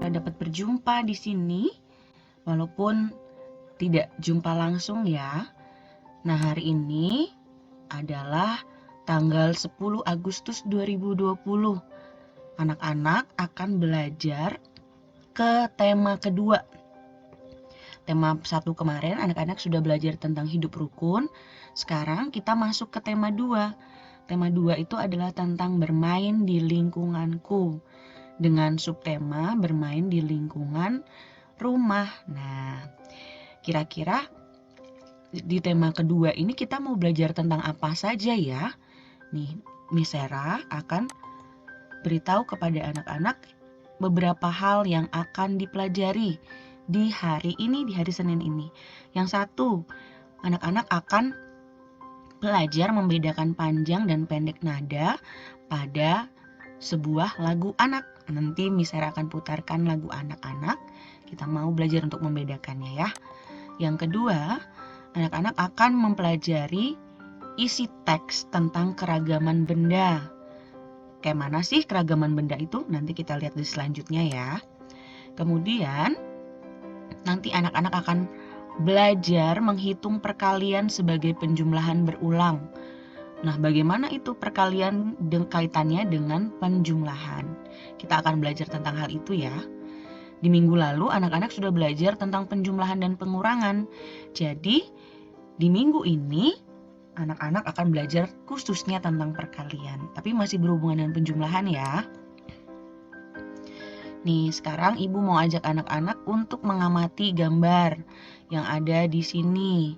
kita dapat berjumpa di sini, walaupun tidak jumpa langsung ya. Nah, hari ini adalah tanggal 10 Agustus 2020. Anak-anak akan belajar ke tema kedua. Tema 1 kemarin anak-anak sudah belajar tentang hidup rukun. Sekarang kita masuk ke tema 2. Tema 2 itu adalah tentang bermain di lingkunganku. Dengan subtema bermain di lingkungan rumah. Nah, kira-kira di tema kedua ini kita mau belajar tentang apa saja ya? Nih, Miss Sarah akan beritahu kepada anak-anak beberapa hal yang akan dipelajari di hari ini, di hari Senin ini. Yang satu, anak-anak akan belajar membedakan panjang dan pendek nada pada sebuah lagu anak. Nanti Miss Sarah akan putarkan lagu anak-anak. Kita mau belajar untuk membedakannya ya. Yang kedua, anak-anak akan mempelajari isi teks tentang keragaman benda. Kayak mana sih keragaman benda itu? Nanti kita lihat di selanjutnya ya. Kemudian, nanti anak-anak akan belajar menghitung perkalian sebagai penjumlahan berulang. Nah, bagaimana itu perkalian kaitannya dengan penjumlahan? Kita akan belajar tentang hal itu ya. Di minggu lalu, anak-anak sudah belajar tentang penjumlahan dan pengurangan. Jadi, di minggu ini, anak-anak akan belajar khususnya tentang perkalian. Tapi masih berhubungan dengan penjumlahan ya. Nih, sekarang Ibu mau ajak anak-anak untuk mengamati gambar yang ada di sini.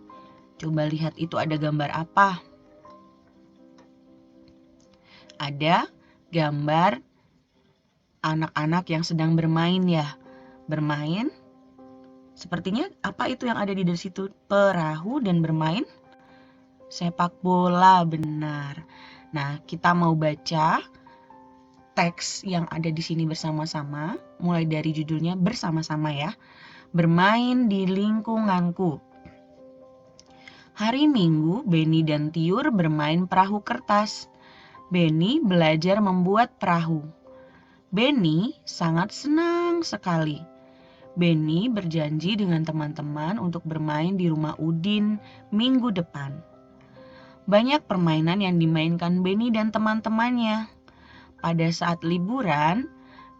Coba lihat itu ada gambar apa? Ada gambar anak-anak yang sedang bermain ya. Bermain. Sepertinya apa itu yang ada di situ? Perahu dan bermain sepak bola, benar. Nah, kita mau baca teks yang ada di sini bersama-sama, mulai dari judulnya bersama-sama ya. Bermain di lingkunganku. Hari Minggu, Beni dan Tiur bermain perahu kertas. Beni belajar membuat perahu. Beni sangat senang sekali. Beni berjanji dengan teman-teman untuk bermain di rumah Udin minggu depan. Banyak permainan yang dimainkan Beni dan teman-temannya. Pada saat liburan,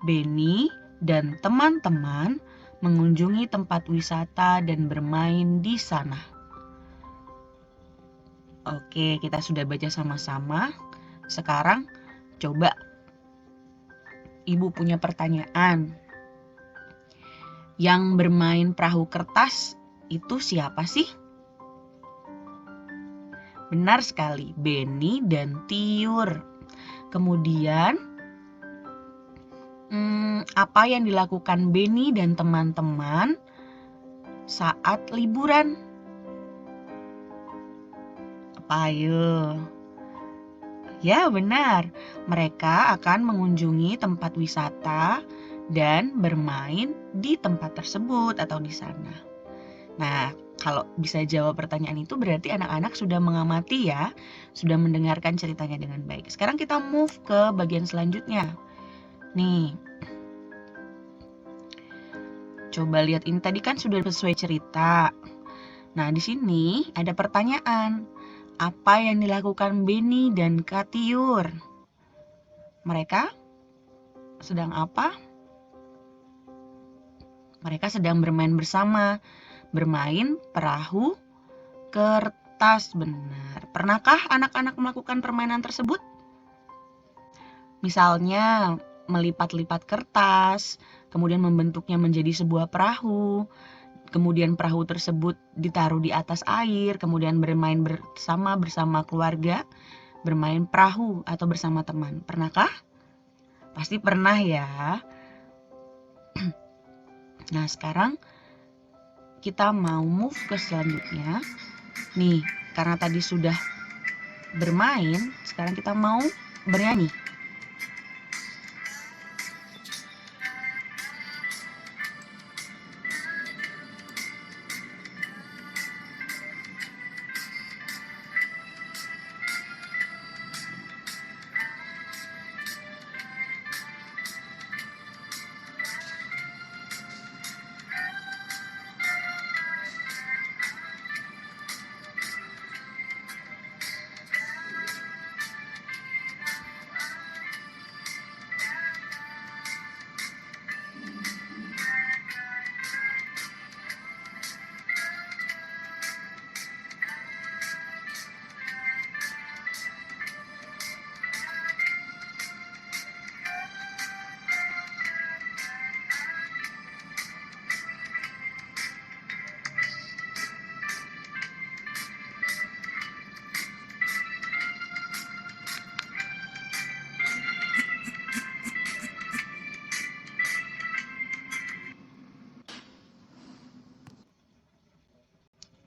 Beni dan teman-teman mengunjungi tempat wisata dan bermain di sana. Oke, kita sudah baca sama-sama. Sekarang coba Ibu punya pertanyaan. Yang bermain perahu kertas itu siapa sih? Benar sekali, Beni dan Tiur. Kemudian, apa yang dilakukan Beni dan teman-teman saat liburan? Apa ayo? Ya, benar. Mereka akan mengunjungi tempat wisata dan bermain di tempat tersebut atau di sana. Nah, kalau bisa jawab pertanyaan itu berarti anak-anak sudah mengamati ya, sudah mendengarkan ceritanya dengan baik. Sekarang kita move ke bagian selanjutnya. Nih, coba lihat ini tadi kan sudah sesuai cerita. Nah, di sini ada pertanyaan. Apa yang dilakukan Beni dan Katiur? Mereka sedang apa? Mereka sedang bermain bersama. Bermain perahu kertas, benar. Pernahkah anak-anak melakukan permainan tersebut? Misalnya melipat-lipat kertas, kemudian membentuknya menjadi sebuah perahu, kemudian perahu tersebut ditaruh di atas air, kemudian bermain bersama keluarga, bermain perahu atau bersama teman. Pernahkah? Pasti pernah ya. Nah, sekarang kita mau move ke selanjutnya. Nih, karena tadi sudah bermain, sekarang kita mau bernyanyi.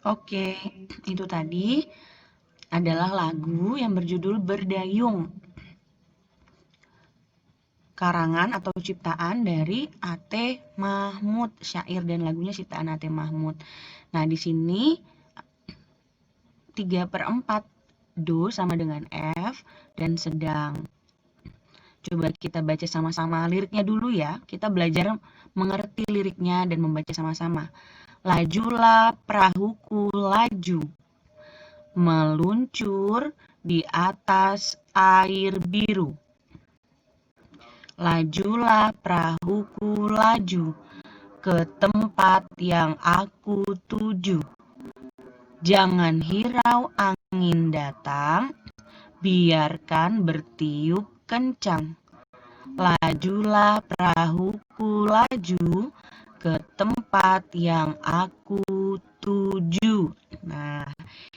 Oke, itu tadi adalah lagu yang berjudul Berdayung, karangan atau ciptaan dari A.T. Mahmud, syair dan lagunya ciptaan A.T. Mahmud. Nah, di sini 3/4 do sama dengan F dan sedang. Coba kita baca sama-sama liriknya dulu ya. Kita belajar mengerti liriknya dan membaca sama-sama. Lajulah perahuku laju, meluncur di atas air biru. Lajulah perahuku laju ke tempat yang aku tuju. Jangan hirau angin datang, biarkan bertiup kencang. Lajulah perahuku laju ke tempat yang aku tuju. Nah,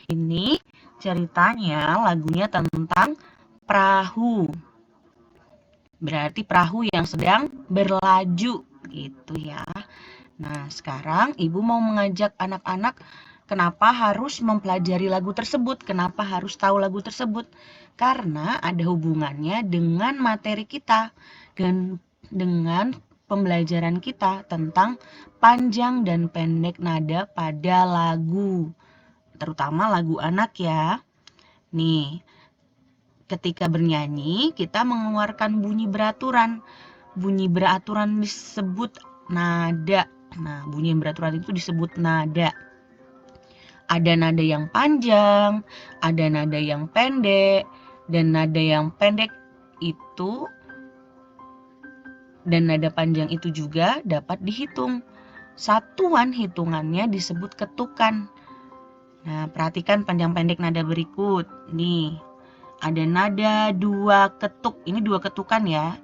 ini ceritanya lagunya tentang perahu. Berarti perahu yang sedang berlaju gitu ya. Nah, sekarang Ibu mau mengajak anak-anak kenapa harus mempelajari lagu tersebut, kenapa harus tahu lagu tersebut. Karena ada hubungannya dengan materi kita dan dengan pembelajaran kita tentang panjang dan pendek nada pada lagu, terutama lagu anak ya. Nih, ketika bernyanyi kita mengeluarkan bunyi beraturan. Bunyi beraturan disebut nada. Nah, bunyi yang beraturan itu disebut nada. Ada nada yang panjang, ada nada yang pendek, dan nada yang pendek itu dan nada panjang itu juga dapat dihitung. Satuan hitungannya disebut ketukan. Nah, perhatikan panjang pendek nada berikut. Nih, ada nada 2 ketuk. Ini 2 ketukan ya.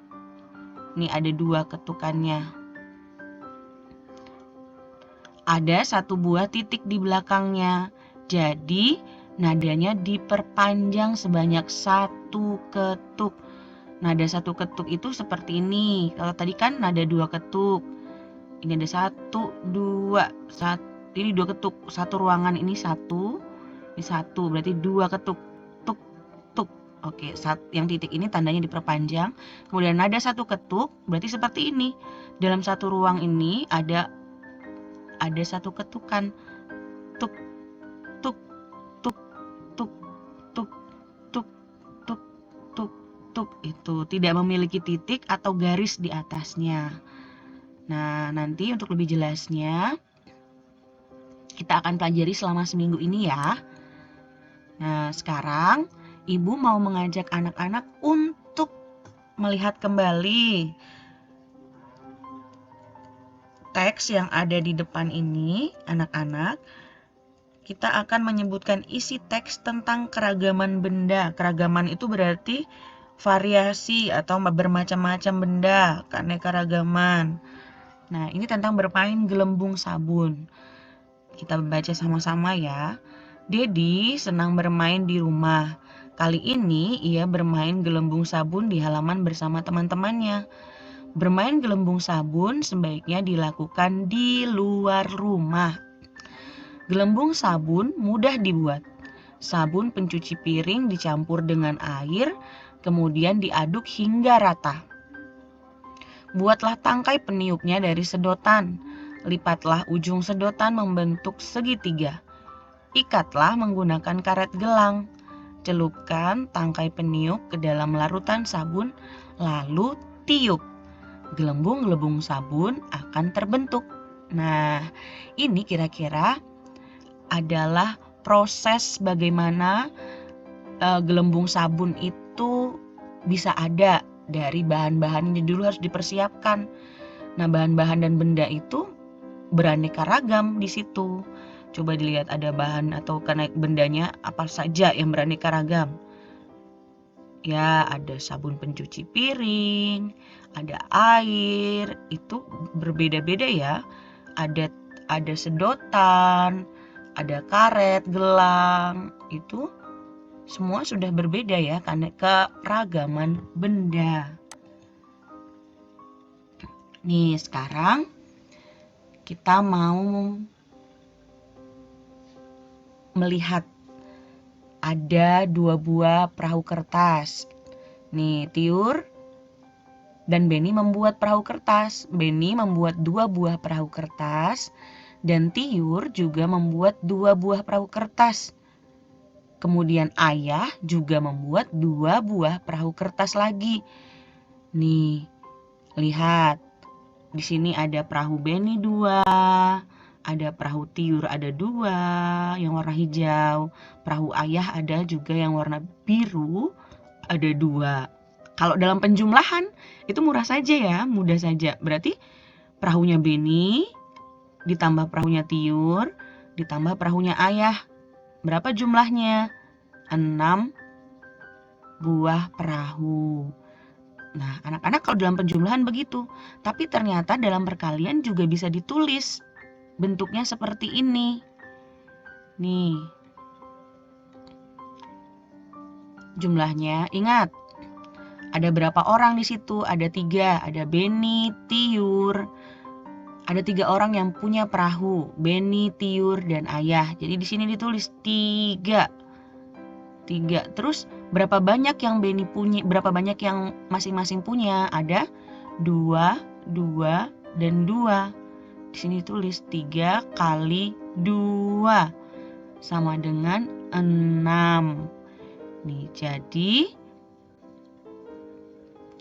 Nih ada 2 ketukannya. Ada 1 buah titik di belakangnya. Jadi, nadanya diperpanjang sebanyak 1 ketuk. Nada 1 ketuk itu seperti ini. Kalau tadi kan nada 2 ketuk. Ini ada 1, 2. Ini 2 ketuk. 1 ruangan ini 1. Ini 1. Berarti 2 ketuk. Tuk, tuk. Oke, yang titik ini tandanya diperpanjang. Kemudian nada 1 ketuk. Berarti seperti ini. Dalam 1 ruang ini ada 1 ketukan. Tuk, tuk, tuk, tuk, tuk, tuk, tuk, tuk, tuk. Itu tidak memiliki titik atau garis di atasnya. Nah, nanti untuk lebih jelasnya kita akan pelajari selama seminggu ini ya. Nah, sekarang Ibu mau mengajak anak-anak untuk melihat kembali teks yang ada di depan ini, anak-anak. Kita akan menyebutkan isi teks tentang keragaman benda. Keragaman itu berarti variasi atau bermacam-macam benda, keanekaragaman. Nah, ini tentang bermain gelembung sabun. Kita baca sama-sama ya. Dedi senang bermain di rumah. Kali ini ia bermain gelembung sabun di halaman bersama teman-temannya. Bermain gelembung sabun sebaiknya dilakukan di luar rumah. Gelembung sabun mudah dibuat. Sabun pencuci piring dicampur dengan air, kemudian diaduk hingga rata. Buatlah tangkai peniupnya dari sedotan. Lipatlah ujung sedotan membentuk segitiga. Ikatlah menggunakan karet gelang. Celupkan tangkai peniup ke dalam larutan sabun, lalu tiup. Gelembung-gelembung sabun akan terbentuk. Nah, ini kira-kira adalah proses bagaimana gelembung sabun itu bisa ada dari bahan-bahan yang dulu harus dipersiapkan. Nah, bahan-bahan dan benda itu beraneka ragam di situ. Coba dilihat ada bahan atau bendanya apa saja yang beraneka ragam. Ya, ada sabun pencuci piring, ada air, itu berbeda-beda ya. Ada sedotan, ada karet, gelang, itu semua sudah berbeda ya karena keragaman benda. Nih, sekarang kita mau melihat ada 2 buah perahu kertas. Nih, Tiur dan Beni membuat perahu kertas. Beni membuat 2 buah perahu kertas dan Tiur juga membuat 2 buah perahu kertas. Kemudian ayah juga membuat 2 buah perahu kertas lagi. Nih, lihat. Di sini ada perahu Beni 2, ada perahu Tiur ada 2 yang warna hijau. Perahu ayah ada juga yang warna biru, ada 2. Kalau dalam penjumlahan itu murah saja ya, mudah saja. Berarti perahunya Beni ditambah perahunya Tiur ditambah perahunya ayah. Berapa jumlahnya? 6 buah perahu. Nah, anak-anak kalau dalam penjumlahan begitu. Tapi ternyata dalam perkalian juga bisa ditulis. Bentuknya seperti ini. Nih. Jumlahnya, ingat. Ada berapa orang di situ? Ada 3. Ada Beni, Tiur. Ada 3 orang yang punya perahu. Beni, Tiur, dan ayah. Jadi di sini ditulis 3. 3. Terus berapa banyak yang Beni punya, berapa banyak yang masing-masing punya? Ada 2, 2, dan 2. Di sini tulis 3 kali 2 sama dengan 6. Nih, jadi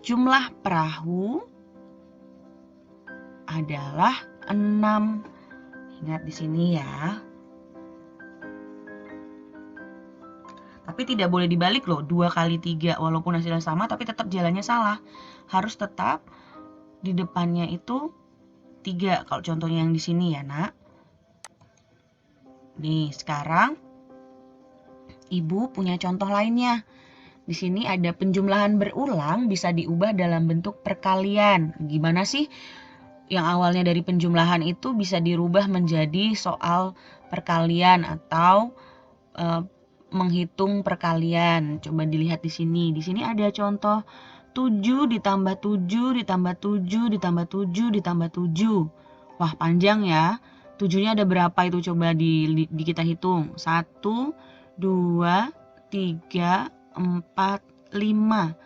jumlah perahu adalah 6. Ingat di sini ya. Tapi tidak boleh dibalik loh, 2 kali 3. Walaupun hasilnya sama, tapi tetap jalannya salah. Harus tetap di depannya itu 3. Kalau contohnya yang di sini ya, Nak. Nih, sekarang Ibu punya contoh lainnya. Di sini ada penjumlahan berulang bisa diubah dalam bentuk perkalian. Gimana sih? Yang awalnya dari penjumlahan itu bisa dirubah menjadi soal perkalian atau menghitung perkalian. Coba dilihat di sini. Di sini ada contoh 7 ditambah 7 ditambah 7 ditambah 7 ditambah 7. Wah, panjang ya. 7-nya ada berapa itu? Coba di kita hitung. 1, 2, 3, 4, 5.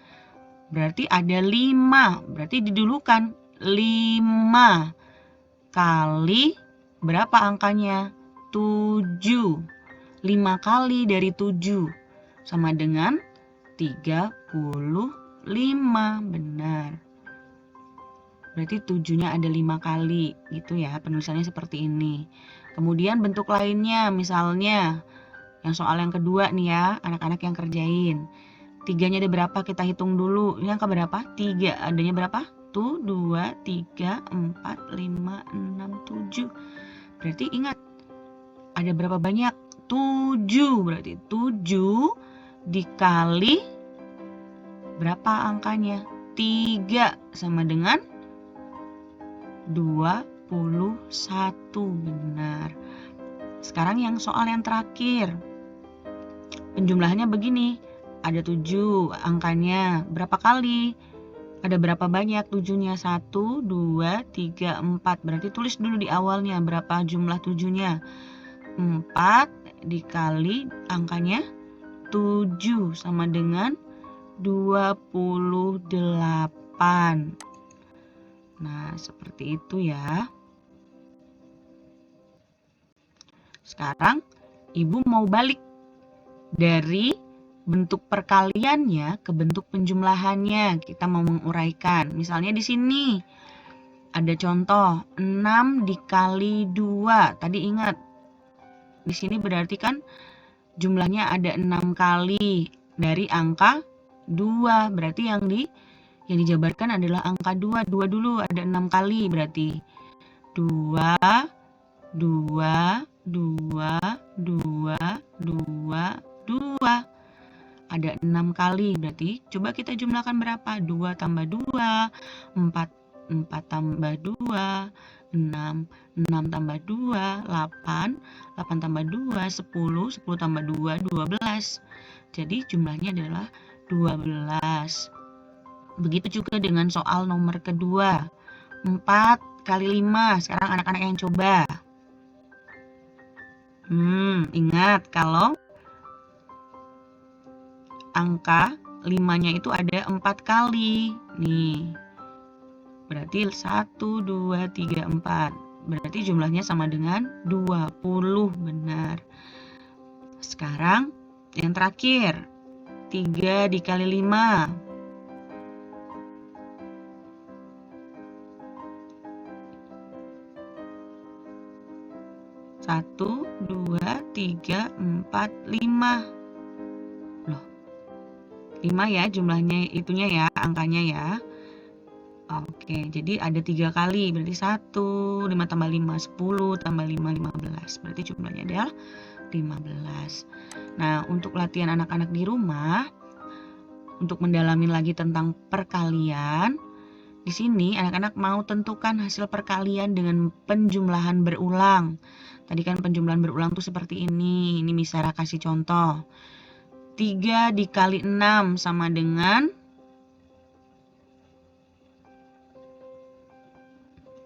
Berarti ada 5. Berarti didulukan 5 kali berapa angkanya? 7. 5 kali dari 7 sama dengan 35. Benar. Berarti 7-nya ada 5 kali. Gitu ya, penulisannya seperti ini. Kemudian bentuk lainnya, misalnya yang soal yang kedua nih ya, anak-anak yang kerjain. 3-nya ada berapa? Kita hitung dulu. Ini angka berapa? 3. Adanya berapa? 1, 2, 3, 4, 5, 6, 7. Berarti ingat, ada berapa banyak? 7. Berarti 7 dikali berapa angkanya? 3 sama dengan 21. Benar. Sekarang yang soal yang terakhir. Penjumlahannya begini. Ada 7 angkanya. Berapa kali? Ada berapa banyak 7-nya? 1, 2, 3, 4. Berarti tulis dulu di awalnya berapa jumlah 7-nya. 4 dikali angkanya 7 sama dengan 28. Nah, seperti itu ya. Sekarang Ibu mau balik dari bentuk perkaliannya ke bentuk penjumlahannya. Kita mau menguraikan. Misalnya di sini ada contoh 6 dikali 2. Tadi ingat, di sini berarti kan jumlahnya ada 6 kali dari angka 2. Berarti yang dijabarkan adalah angka 2. 2 dulu, ada 6 kali berarti. 2, 2, 2, 2, 2, 2. Ada 6 kali berarti. Coba kita jumlahkan berapa? 2 tambah 2, 4 tambah 2, 6 tambah 2, 8 tambah 2, 10 tambah 2, 12. Jadi jumlahnya adalah 12. Begitu juga dengan soal nomor kedua. 4 kali 5. Sekarang anak-anak yang coba. Ingat kalau angka 5-nya itu ada 4 kali. Nih, berarti 1, 2, 3, 4. Berarti jumlahnya sama dengan 20, benar. Sekarang yang terakhir, 3 dikali 5. 1, 2, 3, 4, 5. Loh, 5 ya jumlahnya, itunya ya, angkanya ya. Oke, jadi ada 3 kali, berarti 1, 5 tambah 5, 10, tambah 5, 15. Berarti jumlahnya adalah 15. Nah, untuk latihan anak-anak di rumah, untuk mendalami lagi tentang perkalian, di sini anak-anak mau tentukan hasil perkalian dengan penjumlahan berulang. Tadi kan penjumlahan berulang tuh seperti ini. Ini Miss Sarah kasih contoh. 3 dikali 6 sama dengan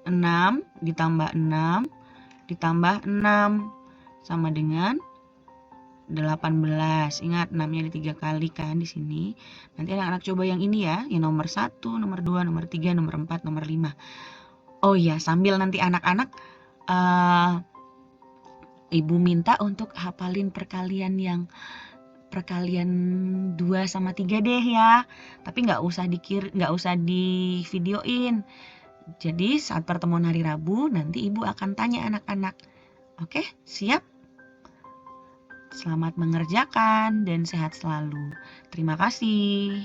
6 ditambah 6 ditambah 6 sama dengan 18. Ingat 6-nya ada 3 kali kan di sini. Nanti anak-anak coba yang ini ya, yang nomor 1, nomor 2, nomor 3, nomor 4, nomor 5. Oh iya, sambil nanti anak-anak Ibu minta untuk hafalin perkalian 2 sama 3 deh ya. Tapi nggak usah di videoin. Jadi saat pertemuan hari Rabu nanti Ibu akan tanya anak-anak. Oke, siap? Selamat mengerjakan dan sehat selalu. Terima kasih.